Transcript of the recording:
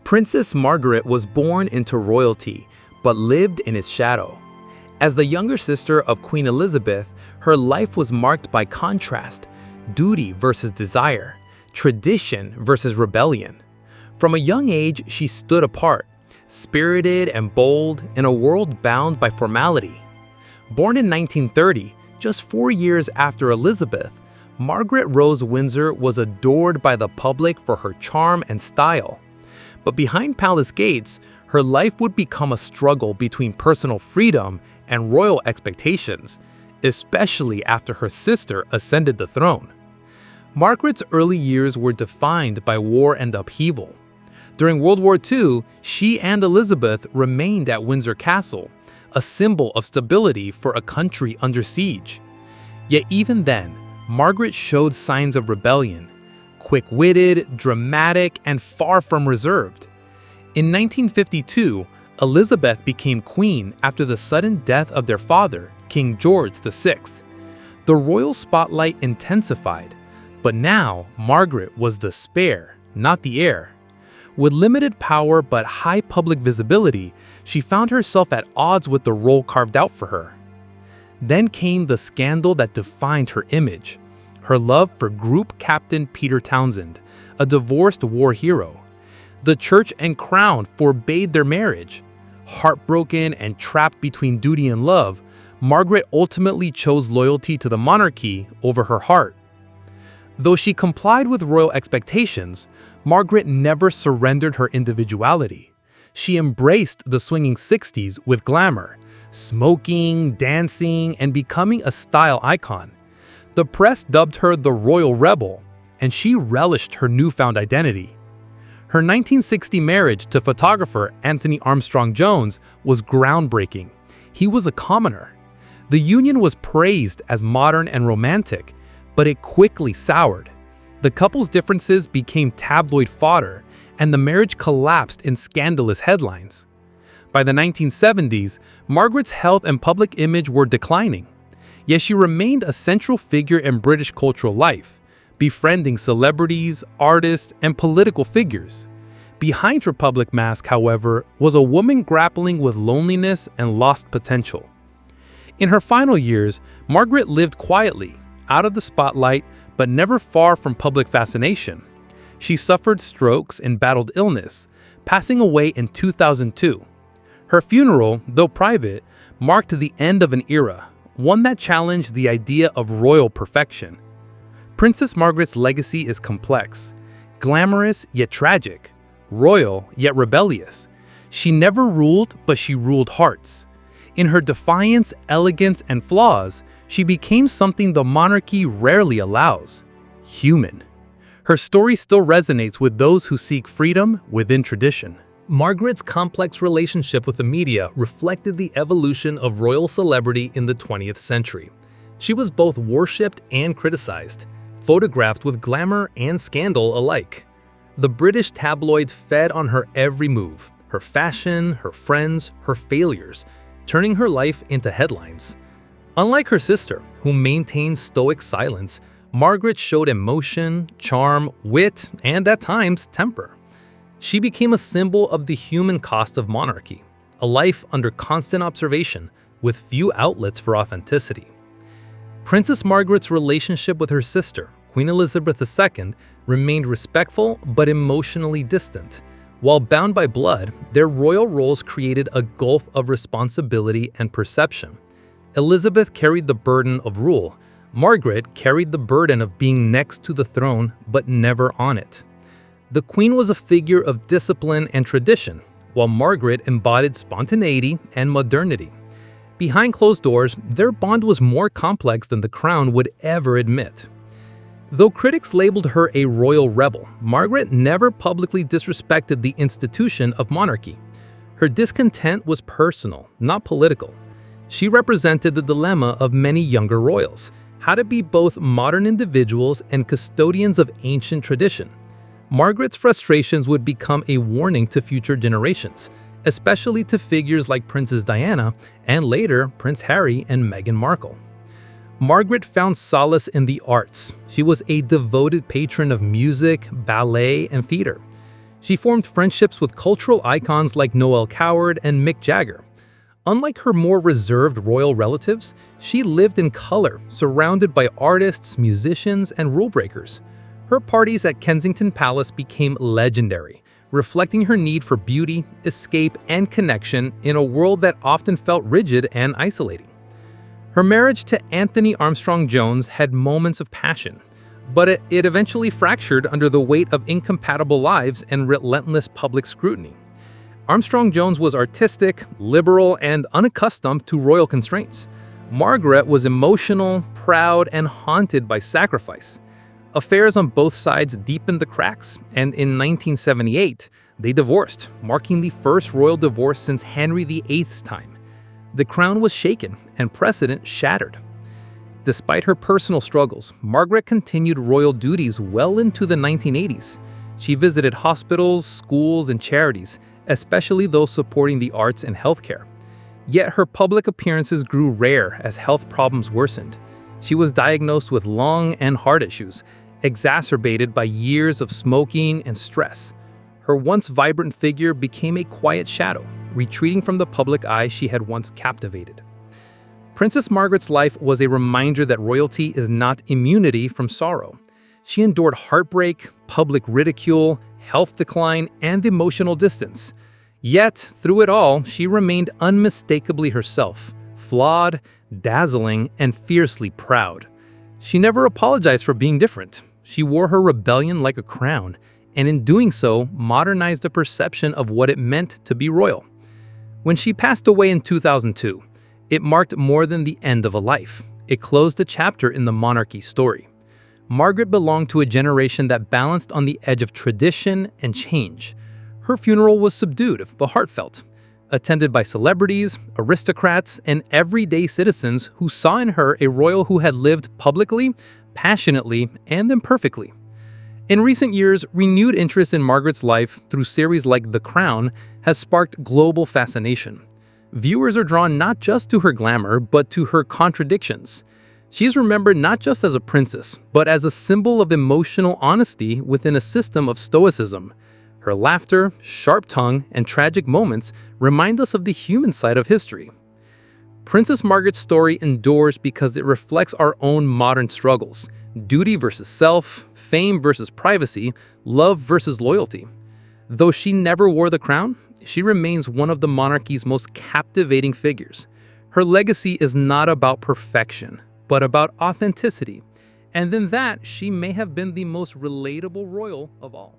Princess Margaret was born into royalty, but lived in its shadow. As the younger sister of Queen Elizabeth, her life was marked by contrast, duty versus desire, tradition versus rebellion. From a young age, she stood apart, spirited and bold in a world bound by formality. Born in 1930, just 4 years after Elizabeth, Margaret Rose Windsor was adored by the public for her charm and style. But behind palace gates, her life would become a struggle between personal freedom and royal expectations, especially after her sister ascended the throne. Margaret's early years were defined by war and upheaval. During World War II, she and Elizabeth remained at Windsor Castle, a symbol of stability for a country under siege. Yet even then, Margaret showed signs of rebellion, quick-witted, dramatic, and far from reserved. In 1952, Elizabeth became queen after the sudden death of their father, King George VI. The royal spotlight intensified, but now Margaret was the spare, not the heir. With limited power but high public visibility, she found herself at odds with the role carved out for her. Then came the scandal that defined her image: her love for Group Captain Peter Townsend, a divorced war hero. The church and crown forbade their marriage. Heartbroken and trapped between duty and love, Margaret ultimately chose loyalty to the monarchy over her heart. Though she complied with royal expectations, Margaret never surrendered her individuality. She embraced the swinging 60s with glamour, smoking, dancing, and becoming a style icon. The press dubbed her the Royal Rebel, and she relished her newfound identity. Her 1960 marriage to photographer Anthony Armstrong Jones was groundbreaking. He was a commoner. The union was praised as modern and romantic, but it quickly soured. The couple's differences became tabloid fodder, and the marriage collapsed in scandalous headlines. By the 1970s, Margaret's health and public image were declining. Yet she remained a central figure in British cultural life, befriending celebrities, artists, and political figures. Behind her public mask, however, was a woman grappling with loneliness and lost potential. In her final years, Margaret lived quietly, out of the spotlight, but never far from public fascination. She suffered strokes and battled illness, passing away in 2002. Her funeral, though private, marked the end of an era, one that challenged the idea of royal perfection. Princess Margaret's legacy is complex, glamorous yet tragic, royal yet rebellious. She never ruled, but she ruled hearts. In her defiance, elegance, and flaws, she became something the monarchy rarely allows: human. Her story still resonates with those who seek freedom within tradition. Margaret's complex relationship with the media reflected the evolution of royal celebrity in the 20th century. She was both worshipped and criticized, photographed with glamour and scandal alike. The British tabloids fed on her every move, her fashion, her friends, her failures, turning her life into headlines. Unlike her sister, who maintained stoic silence, Margaret showed emotion, charm, wit, and at times, temper. She became a symbol of the human cost of monarchy, a life under constant observation with few outlets for authenticity. Princess Margaret's relationship with her sister, Queen Elizabeth II, remained respectful but emotionally distant. While bound by blood, their royal roles created a gulf of responsibility and perception. Elizabeth carried the burden of rule. Margaret carried the burden of being next to the throne but never on it. The Queen was a figure of discipline and tradition, while Margaret embodied spontaneity and modernity. Behind closed doors, their bond was more complex than the crown would ever admit. Though critics labeled her a royal rebel, Margaret never publicly disrespected the institution of monarchy. Her discontent was personal, not political. She represented the dilemma of many younger royals: how to be both modern individuals and custodians of ancient tradition. Margaret's frustrations would become a warning to future generations, especially to figures like Princess Diana and later Prince Harry and Meghan Markle. Margaret found solace in the arts. She was a devoted patron of music, ballet, and theater. She formed friendships with cultural icons like Noel Coward and Mick Jagger. Unlike her more reserved royal relatives, she lived in color, surrounded by artists, musicians, and rule breakers. Her parties at Kensington Palace became legendary, reflecting her need for beauty, escape, and connection in a world that often felt rigid and isolating. Her marriage to Anthony Armstrong-Jones had moments of passion, but it eventually fractured under the weight of incompatible lives and relentless public scrutiny. Armstrong-Jones was artistic, liberal, and unaccustomed to royal constraints. Margaret was emotional, proud, and haunted by sacrifice. Affairs on both sides deepened the cracks, and in 1978, they divorced, marking the first royal divorce since Henry VIII's time. The crown was shaken, and precedent shattered. Despite her personal struggles, Margaret continued royal duties well into the 1980s. She visited hospitals, schools, and charities, especially those supporting the arts and healthcare. Yet her public appearances grew rare as health problems worsened. She was diagnosed with lung and heart issues, exacerbated by years of smoking and stress. Her once vibrant figure became a quiet shadow, retreating from the public eye she had once captivated. Princess Margaret's life was a reminder that royalty is not immunity from sorrow. She endured heartbreak, public ridicule, health decline, and emotional distance. Yet, through it all, she remained unmistakably herself, flawed, dazzling, and fiercely proud. She never apologized for being different. She wore her rebellion like a crown, and in doing so, modernized a perception of what it meant to be royal. When she passed away in 2002, it marked more than the end of a life. It closed a chapter in the monarchy story. Margaret belonged to a generation that balanced on the edge of tradition and change. Her funeral was subdued but heartfelt, attended by celebrities, aristocrats, and everyday citizens who saw in her a royal who had lived publicly, passionately, and imperfectly. In recent years, renewed interest in Margaret's life through series like The Crown has sparked global fascination. Viewers are drawn not just to her glamour, but to her contradictions. She is remembered not just as a princess, but as a symbol of emotional honesty within a system of stoicism. Her laughter, sharp tongue, and tragic moments remind us of the human side of history. Princess Margaret's story endures because it reflects our own modern struggles: duty versus self, fame versus privacy, love versus loyalty. Though she never wore the crown, she remains one of the monarchy's most captivating figures. Her legacy is not about perfection, but about authenticity, and in that, she may have been the most relatable royal of all.